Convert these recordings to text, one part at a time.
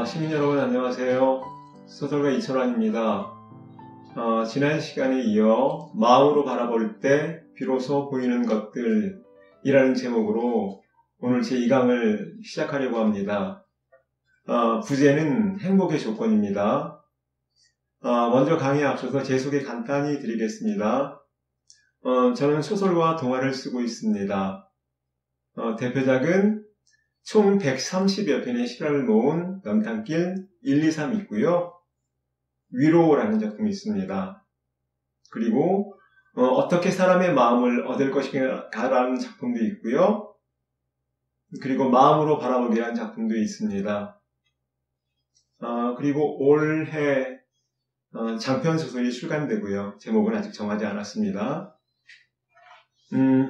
시민 여러분 안녕하세요. 소설가 이철환입니다. 지난 시간에 이어 마음으로 바라볼 때 비로소 보이는 것들이라는 제목으로 오늘 제 2강을 시작하려고 합니다. 부제는 행복의 조건입니다. 먼저 강의에 앞서서 제 소개 간단히 드리겠습니다. 저는 소설과 동화를 쓰고 있습니다. 대표작은 총 130여 편의 실화를 모은 명탐길 1, 2, 3 있고요. 위로라는 작품이 있습니다. 그리고 어떻게 사람의 마음을 얻을 것인가라는 작품도 있고요. 그리고 마음으로 바라보기라는 작품도 있습니다. 그리고 올해 장편 소설이 출간되고요. 제목은 아직 정하지 않았습니다.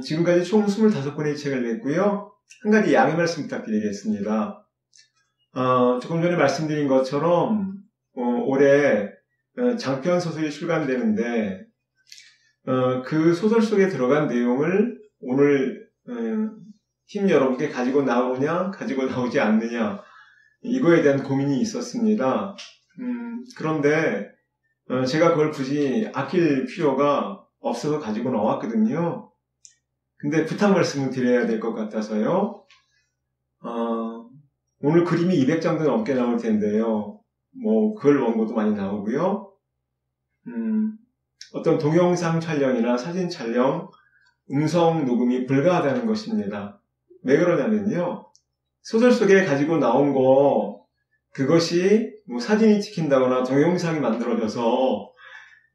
지금까지 총 25권의 책을 냈고요. 한 가지 양해 말씀 부탁드리겠습니다. 조금 전에 말씀드린 것처럼 올해 장편 소설이 출간되는데 그 소설 속에 들어간 내용을 오늘 팀 여러분께 가지고 나오냐 가지고 나오지 않느냐 이거에 대한 고민이 있었습니다. 그런데 제가 그걸 굳이 아낄 필요가 없어서 가지고 나왔거든요. 근데 부탁 말씀을 드려야 될 것 같아서요. 오늘 그림이 200장도 넘게 나올 텐데요. 글 원고도 많이 나오고요. 어떤 동영상 촬영이나 사진 촬영, 음성 녹음이 불가하다는 것입니다. 왜 그러냐면요. 소설 속에 가지고 나온 그것이 사진이 찍힌다거나 동영상이 만들어져서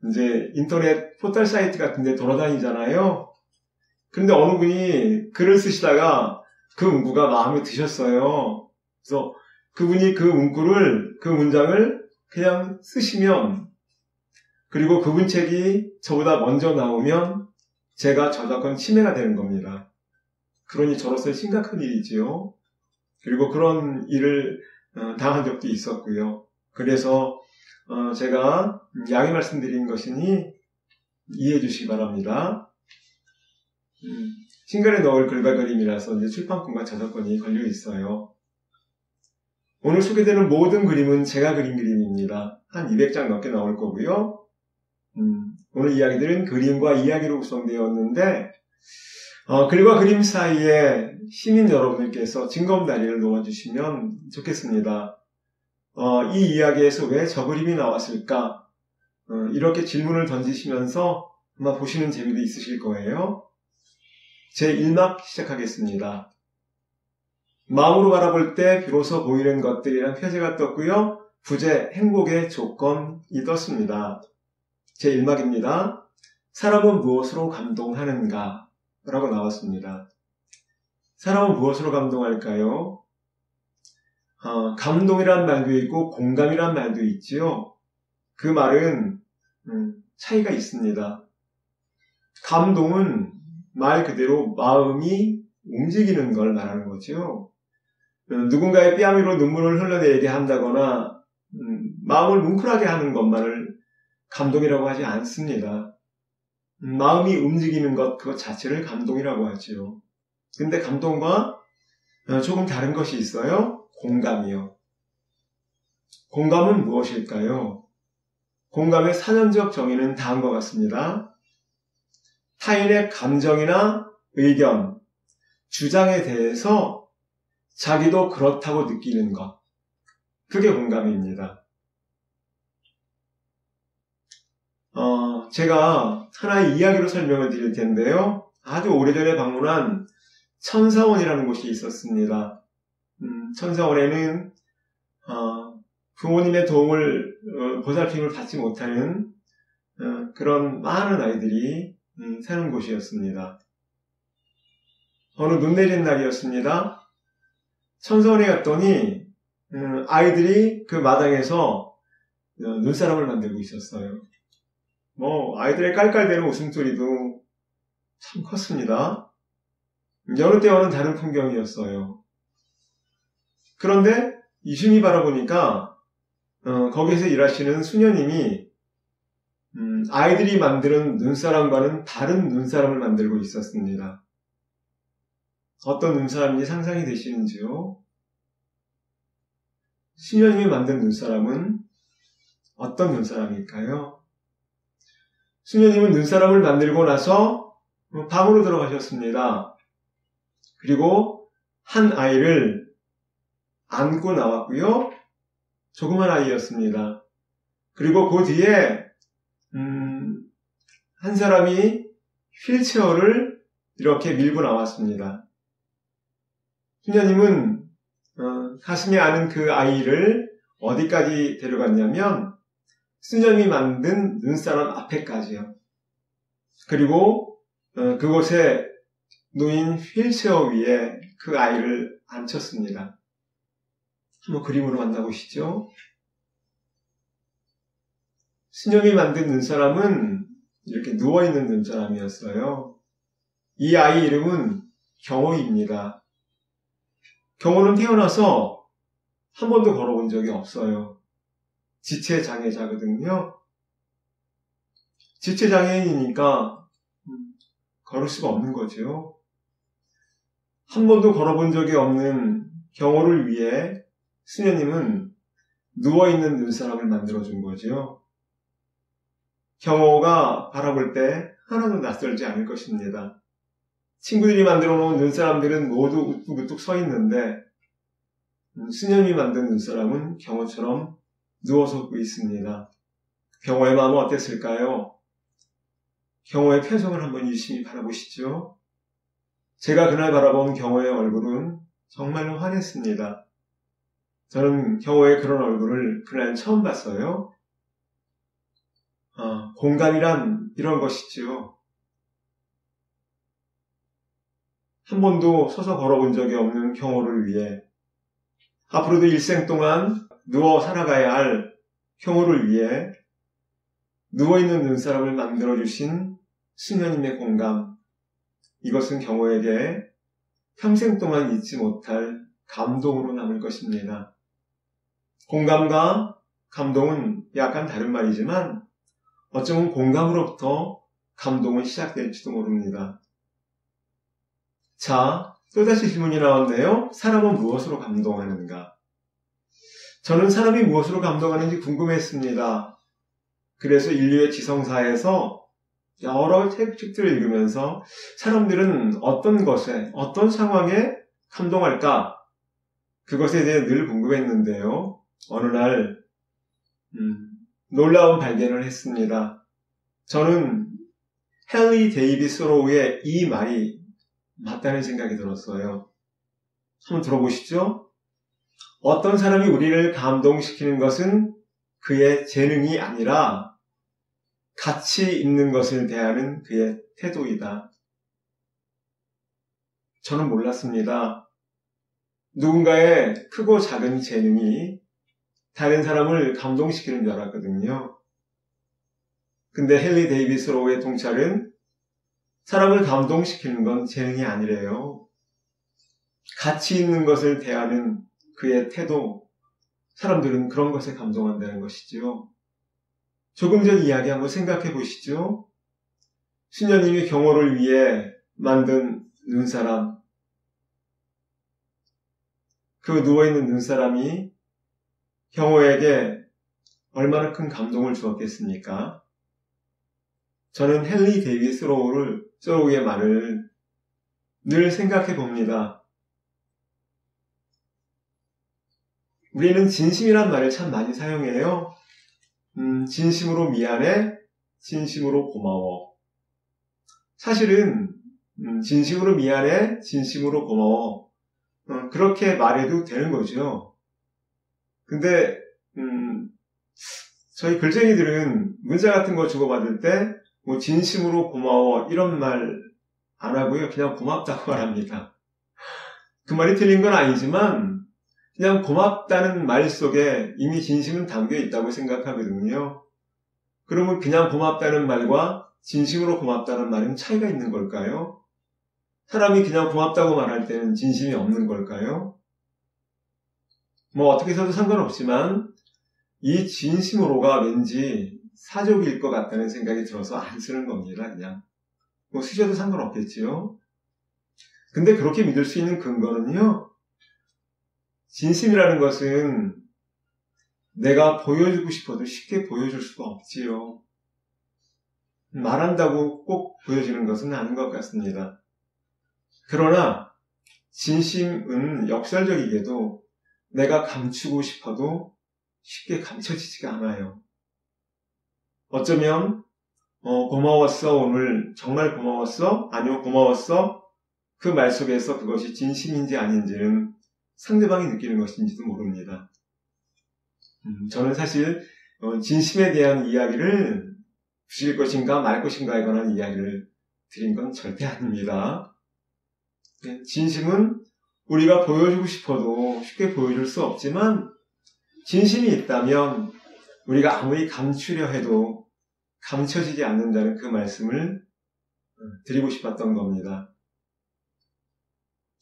이제 인터넷 포털 사이트 같은 데 돌아다니잖아요. 그런데 어느 분이 글을 쓰시다가 그 문구가 마음에 드셨어요. 그래서 그분이 그 문장을 그냥 쓰시면, 그리고 그분 책이 저보다 먼저 나오면 제가 저작권 침해가 되는 겁니다. 그러니 저로서 심각한 일이지요. 그리고 그런 일을 당한 적도 있었고요. 그래서 제가 양해 말씀드린 것이니 이해해 주시기 바랍니다. 신간에 넣을 글과 그림이라서 이제 출판권과 저작권이 걸려 있어요. 오늘 소개되는 모든 그림은 제가 그린 그림입니다. 한 200장 넘게 나올 거고요. 오늘 이야기들은 그림과 이야기로 구성되었는데 글과 그림 사이에 시민 여러분들께서 징검다리를 놓아주시면 좋겠습니다. 이 이야기에서 왜 저 그림이 나왔을까? 이렇게 질문을 던지시면서 아마 보시는 재미도 있으실 거예요. 제 1막 시작하겠습니다. 마음으로 바라볼 때 비로소 보이는 것들이란 표제가 떴고요. 부제 행복의 조건이 떴습니다. 제 1막입니다. 사람은 무엇으로 감동하는가? 라고 나왔습니다. 사람은 무엇으로 감동할까요? 감동이란 말도 있고 공감이란 말도 있지요. 그 말은 차이가 있습니다. 감동은 말 그대로 마음이 움직이는 걸 말하는 거죠. 누군가의 뺨 위로 눈물을 흘러내리게 한다거나 마음을 뭉클하게 하는 것만을 감동이라고 하지 않습니다. 마음이 움직이는 것 그것 자체를 감동이라고 하죠. 근데 감동과 조금 다른 것이 있어요. 공감이요. 공감은 무엇일까요? 공감의 사전적 정의는 다음과 같습니다. 타인의 감정이나 의견, 주장에 대해서 자기도 그렇다고 느끼는 것. 그게 공감입니다. 제가 하나의 이야기로 설명을 드릴 텐데요. 아주 오래전에 방문한 천사원이라는 곳이 있었습니다. 천사원에는 부모님의 도움을 보살핌을 받지 못하는 그런 많은 아이들이 사는 곳이었습니다. 어느 눈 내리는 날이었습니다. 천사원에 갔더니 아이들이 그 마당에서 눈사람을 만들고 있었어요. 아이들의 깔깔대는 웃음소리도 참 컸습니다. 여느 때와는 다른 풍경이었어요. 그런데 이순이 바라보니까 거기에서 일하시는 수녀님이 아이들이 만드는 눈사람과는 다른 눈사람을 만들고 있었습니다. 어떤 눈사람인지 상상이 되시는지요? 수녀님이 만든 눈사람은 어떤 눈사람일까요? 수녀님은 눈사람을 만들고 나서 방으로 들어가셨습니다. 그리고 한 아이를 안고 나왔고요. 조그만 아이였습니다. 그리고 그 뒤에 한 사람이 휠체어를 이렇게 밀고 나왔습니다. 수녀님은 가슴에 안은 그 아이를 어디까지 데려갔냐면 수녀님이 만든 눈사람 앞에까지요. 그리고 그곳에 놓인 휠체어 위에 그 아이를 앉혔습니다. 한번 그림으로 만나보시죠. 수녀님이 만든 눈사람은 이렇게 누워있는 눈사람이었어요. 이 아이 이름은 경호입니다. 경호는 태어나서 한 번도 걸어본 적이 없어요. 지체장애자거든요. 지체장애인이니까 걸을 수가 없는 거죠. 한 번도 걸어본 적이 없는 경호를 위해 수녀님은 누워있는 눈사람을 만들어준 거죠. 경호가 바라볼 때 하나도 낯설지 않을 것입니다. 친구들이 만들어 놓은 눈사람들은 모두 우뚝우뚝 서 있는데 수녀님이 만든 눈사람은 경호처럼 누워서 웃고 있습니다. 경호의 마음은 어땠을까요? 경호의 표정을 한번 유심히 바라보시죠. 제가 그날 바라본 경호의 얼굴은 정말로 환했습니다. 저는 경호의 그런 얼굴을 그날 처음 봤어요. 공감이란 이런 것이지요. 한 번도 서서 걸어본 적이 없는 경호를 위해 앞으로도 일생 동안 누워 살아가야 할 경호를 위해 누워있는 눈사람을 만들어주신 수녀님의 공감, 이것은 경호에게 평생 동안 잊지 못할 감동으로 남을 것입니다. 공감과 감동은 약간 다른 말이지만 어쩌면 공감으로부터 감동은 시작될지도 모릅니다. 자, 또다시 질문이 나왔네요. 사람은 무엇으로 감동하는가? 저는 사람이 무엇으로 감동하는지 궁금했습니다. 그래서 인류의 지성사에서 여러 책들을 읽으면서 사람들은 어떤 것에, 어떤 상황에 감동할까? 그것에 대해 늘 궁금했는데요. 어느 날 놀라운 발견을 했습니다. 저는 헨리 데이비스 소로우의 이 말이 맞다는 생각이 들었어요. 한번 들어보시죠. 어떤 사람이 우리를 감동시키는 것은 그의 재능이 아니라 가치 있는 것을 대하는 그의 태도이다. 저는 몰랐습니다. 누군가의 크고 작은 재능이 다른 사람을 감동시키는 줄 알았거든요. 근데 헨리 데이비스 로우의 통찰은 사람을 감동시키는 건 재능이 아니래요. 가치 있는 것을 대하는 그의 태도, 사람들은 그런 것에 감동한다는 것이지요. 조금 전 이야기 한번 생각해 보시죠. 수녀님이 경호를 위해 만든 눈사람, 그 누워있는 눈사람이 경호에게 얼마나 큰 감동을 주었겠습니까? 저는 헨리 데이비스 소로우의 말을 늘 생각해 봅니다. 우리는 진심이란 말을 참 많이 사용해요. 진심으로 미안해, 진심으로 고마워. 사실은 진심으로 미안해, 진심으로 고마워. 그렇게 말해도 되는 거죠. 근데 저희 글쟁이들은 문자 같은 거 주고받을 때 뭐 진심으로 고마워 이런 말 안 하고요. 그냥 고맙다고 말합니다. 그 말이 틀린 건 아니지만 그냥 고맙다는 말 속에 이미 진심은 담겨 있다고 생각하거든요. 그러면 그냥 고맙다는 말과 진심으로 고맙다는 말은 차이가 있는 걸까요? 사람이 그냥 고맙다고 말할 때는 진심이 없는 걸까요? 뭐 어떻게 해서도 상관없지만 이 진심으로가 왠지 사족일 것 같다는 생각이 들어서 안 쓰는 겁니다. 그냥 뭐 쓰셔도 상관없겠지요. 근데 그렇게 믿을 수 있는 근거는요, 진심이라는 것은 내가 보여주고 싶어도 쉽게 보여줄 수가 없지요. 말한다고 꼭 보여지는 것은 아닌 것 같습니다. 그러나 진심은 역설적이게도 내가 감추고 싶어도 쉽게 감춰지지가 않아요. 어쩌면 고마웠어, 오늘 정말 고마웠어? 아니요, 고마웠어? 그 말 속에서 그것이 진심인지 아닌지는 상대방이 느끼는 것인지도 모릅니다. 저는 사실 진심에 대한 이야기를 주실 것인가 말 것인가에 관한 이야기를 드린 건 절대 아닙니다. 진심은 우리가 보여주고 싶어도 쉽게 보여줄 수 없지만 진심이 있다면 우리가 아무리 감추려 해도 감춰지지 않는다는 그 말씀을 드리고 싶었던 겁니다.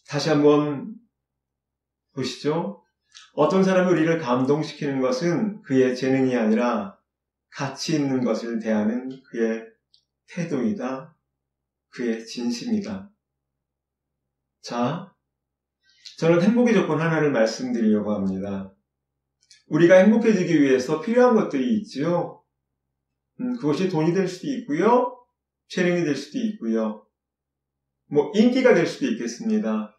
다시 한번 보시죠. 어떤 사람이 우리를 감동시키는 것은 그의 재능이 아니라 가치 있는 것을 대하는 그의 태도이다. 그의 진심이다. 자, 저는 행복의 조건 하나를 말씀드리려고 합니다. 우리가 행복해지기 위해서 필요한 것들이 있죠. 그것이 돈이 될 수도 있고요. 재능이 될 수도 있고요. 인기가 될 수도 있겠습니다.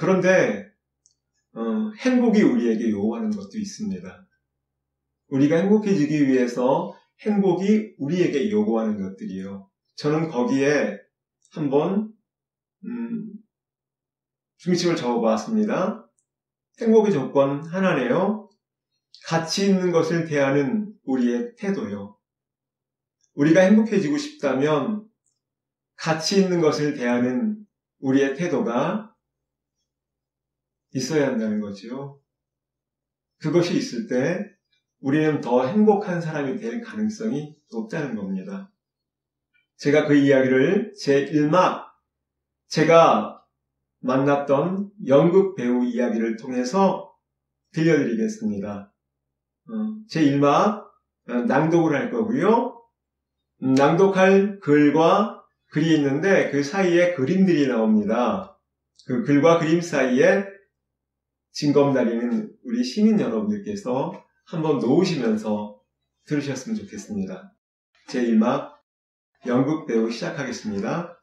그런데 행복이 우리에게 요구하는 것도 있습니다. 우리가 행복해지기 위해서 행복이 우리에게 요구하는 것들이요. 저는 거기에 한번 중심을 적어보았습니다. 행복의 조건 하나네요. 가치 있는 것을 대하는 우리의 태도요. 우리가 행복해지고 싶다면 가치 있는 것을 대하는 우리의 태도가 있어야 한다는 거죠. 그것이 있을 때 우리는 더 행복한 사람이 될 가능성이 높다는 겁니다. 제가 그 이야기를 제1막, 제가 만났던 연극 배우 이야기를 통해서 들려드리겠습니다. 제1막 낭독을 할 거고요. 낭독할 글과 글이 있는데 그 사이에 그림들이 나옵니다. 그 글과 그림 사이에 징검다리는 우리 시민 여러분들께서 한번 놓으시면서 들으셨으면 좋겠습니다. 제1막 연극 배우 시작하겠습니다.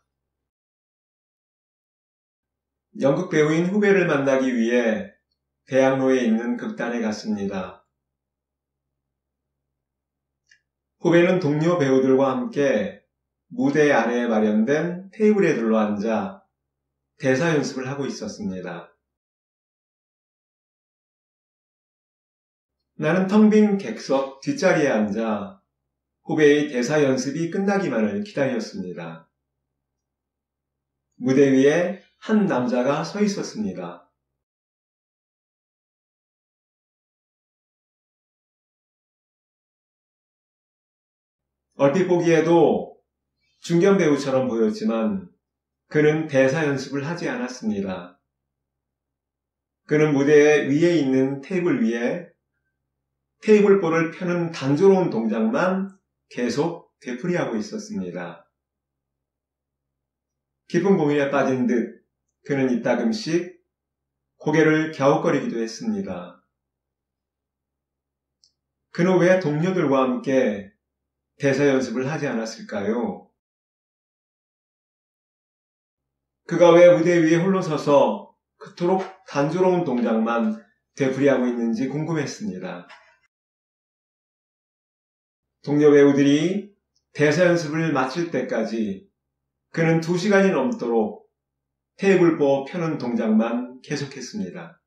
연극 배우인 후배를 만나기 위해 대학로에 있는 극단에 갔습니다. 후배는 동료 배우들과 함께 무대 아래에 마련된 테이블에 둘러앉아 대사 연습을 하고 있었습니다. 나는 텅 빈 객석 뒷자리에 앉아 후배의 대사 연습이 끝나기만을 기다렸습니다. 무대 위에 한 남자가 서 있었습니다. 얼핏 보기에도 중견 배우처럼 보였지만 그는 대사 연습을 하지 않았습니다. 그는 무대 위에 있는 테이블 위에 테이블볼을 펴는 단조로운 동작만 계속 되풀이하고 있었습니다. 깊은 고민에 빠진 듯 그는 이따금씩 고개를 갸웃거리기도 했습니다. 그는 왜 동료들과 함께 대사 연습을 하지 않았을까요? 그가 왜 무대 위에 홀로 서서 그토록 단조로운 동작만 되풀이하고 있는지 궁금했습니다. 동료 배우들이 대사 연습을 마칠 때까지 그는 2시간이 넘도록 테이블보 펴는 동작만 계속했습니다.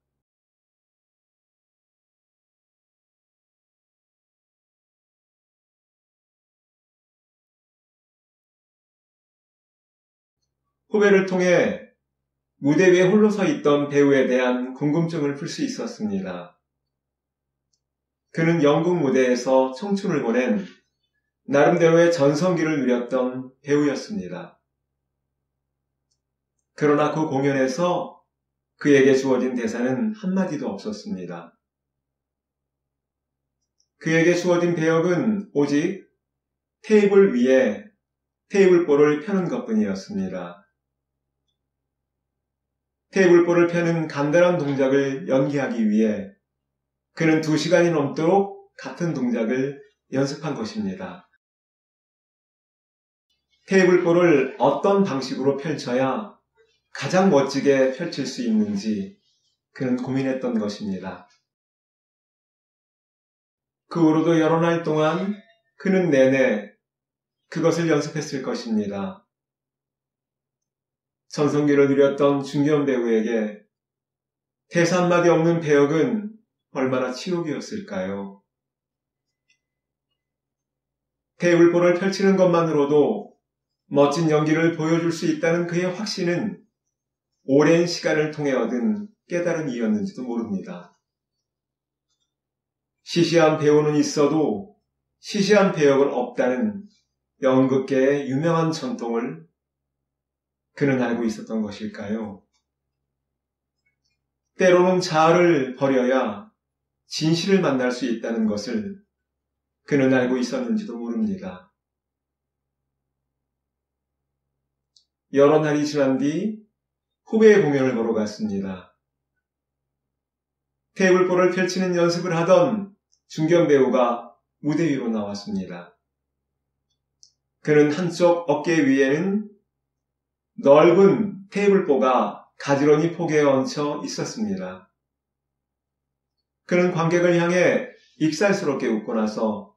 후배를 통해 무대 위에 홀로 서 있던 배우에 대한 궁금증을 풀 수 있었습니다. 그는 연극 무대에서 청춘을 보낸 나름대로의 전성기를 누렸던 배우였습니다. 그러나 그 공연에서 그에게 주어진 대사는 한마디도 없었습니다. 그에게 주어진 배역은 오직 테이블 위에 테이블볼을 펴는 것뿐이었습니다. 테이블볼을 펴는 간단한 동작을 연기하기 위해 그는 2시간이 넘도록 같은 동작을 연습한 것입니다. 테이블볼을 어떤 방식으로 펼쳐야 가장 멋지게 펼칠 수 있는지 그는 고민했던 것입니다. 그 후로도 여러 날 동안 그는 내내 그것을 연습했을 것입니다. 전성기를 누렸던 중견 배우에게 대사 한마디 없는 배역은 얼마나 치욕이었을까요? 테이블볼을 펼치는 것만으로도 멋진 연기를 보여줄 수 있다는 그의 확신은 오랜 시간을 통해 얻은 깨달음이었는지도 모릅니다. 시시한 배우는 있어도 시시한 배역은 없다는 연극계의 유명한 전통을 그는 알고 있었던 것일까요? 때로는 자아를 버려야 진실을 만날 수 있다는 것을 그는 알고 있었는지도 모릅니다. 여러 날이 지난 뒤 후배의 공연을 보러 갔습니다. 테이블볼을 펼치는 연습을 하던 중견 배우가 무대 위로 나왔습니다. 그는 한쪽 어깨 위에는 넓은 테이블보가 가지런히 포개에 얹혀 있었습니다. 그는 관객을 향해 익살스럽게 웃고 나서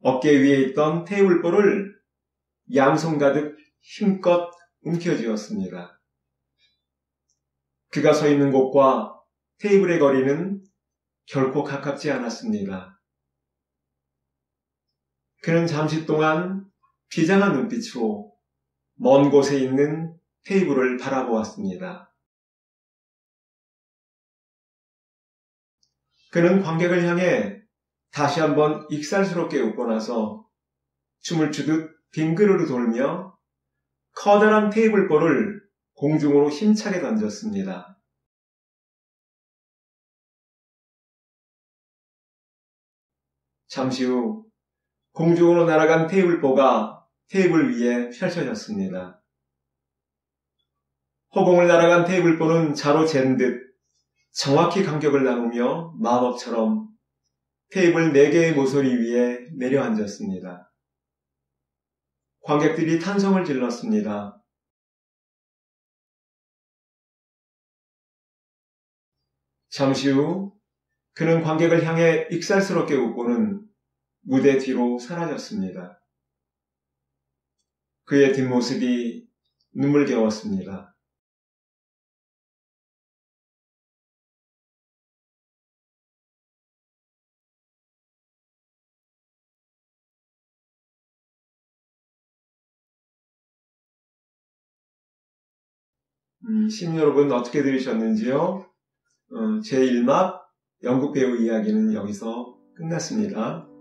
어깨 위에 있던 테이블볼을 양손 가득 힘껏 움켜쥐었습니다. 그가 서 있는 곳과 테이블의 거리는 결코 가깝지 않았습니다. 그는 잠시 동안 비장한 눈빛으로 먼 곳에 있는 테이블을 바라보았습니다. 그는 관객을 향해 다시 한번 익살스럽게 웃고 나서 춤을 추듯 빙그르르 돌며 커다란 테이블볼을 공중으로 힘차게 던졌습니다. 잠시 후 공중으로 날아간 테이블보가 테이블 위에 펼쳐졌습니다. 허공을 날아간 테이블보는 자로 잰 듯 정확히 간격을 나누며 마법처럼 테이블 4개의 모서리 위에 내려앉았습니다. 관객들이 탄성을 질렀습니다. 잠시 후 그는 관객을 향해 익살스럽게 웃고는 무대 뒤로 사라졌습니다. 그의 뒷모습이 눈물겨웠습니다. 시민 여러분 어떻게 들으셨는지요? 제1막 영국 배우 이야기는 여기서 끝났습니다.